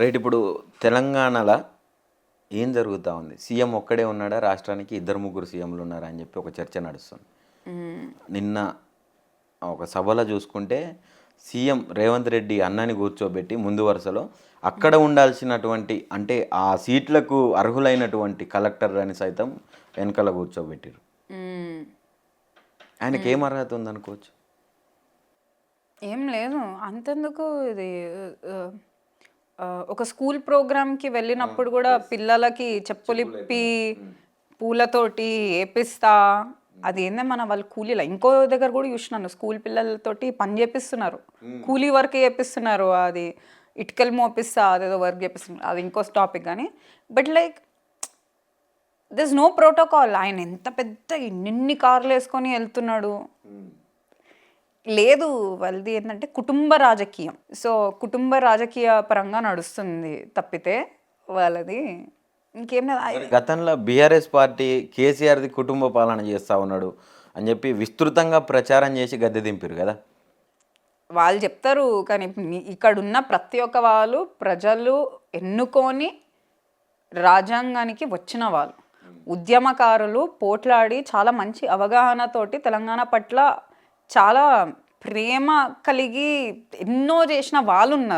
Right. ఇప్పుడు తెలంగాణలో ఏం జరుగుతూ ఉంది? సీఎం ఒక్కడే ఉన్నాడా? రాష్ట్రానికి ఇద్దరు ముగ్గురు సీఎంలు ఉన్నారా అని చెప్పి ఒక చర్చ నడుస్తుంది. నిన్న ఒక సభలో చూసుకుంటే సీఎం రేవంత్ రెడ్డి అన్నని కూర్చోబెట్టి ముందు వరుసలో అక్కడ ఉండాల్సినటువంటి అంటే ఆ సీట్లకు అర్హులైనటువంటి కలెక్టర్ అని సైతం వెనకాల కూర్చోబెట్టారు. ఆయనకి ఏం అర్హత ఉందనుకోవచ్చు? ఏం లేదు. అంతెందుకు ఇది ఒక స్కూల్ ప్రోగ్రామ్కి వెళ్ళినప్పుడు కూడా పిల్లలకి చెప్పులిప్పి పూలతోటి ఏపిస్తా, అది ఏందే మన వాళ్ళు కూలీల ఇంకో దగ్గర కూడా చూసినాను, స్కూల్ పిల్లలతోటి పని చేపిస్తున్నారు, కూలీ వర్క్ చేపిస్తున్నారు, అది ఇటుకలు మోపిస్తా అదేదో వర్క్ చేపిస్తున్నారు, అది ఇంకో టాపిక్. కానీ but like this no protocol. ఆయన ఎంత పెద్ద ఎన్ని కార్లు వేసుకొని వెళ్తున్నాడు. లేదు, వాళ్ళది ఏంటంటే కుటుంబ రాజకీయం. సో కుటుంబ రాజకీయ పరంగా నడుస్తుంది తప్పితే వాళ్ళది ఇంకేం లేదు. గతంలో బీఆర్ఎస్ పార్టీ కేసీఆర్ది కుటుంబ పాలన చేస్తూ ఉన్నాడు అని చెప్పి విస్తృతంగా ప్రచారం చేసి గద్దె దింపారు కదా. వాళ్ళు చెప్తారు, కానీ ఇక్కడ ఉన్న ప్రతి ఒక్క వాళ్ళు ప్రజలు ఎన్నుకొని రాజ్యాంగానికి వచ్చిన వాళ్ళు, ఉద్యమకారులు, పోట్లాడి చాలా మంచి అవగాహనతోటి తెలంగాణ పట్ల చాలా ప్రేమ కలిగి ఎన్నో చేసిన వాళ్ళు ఉన్నారు.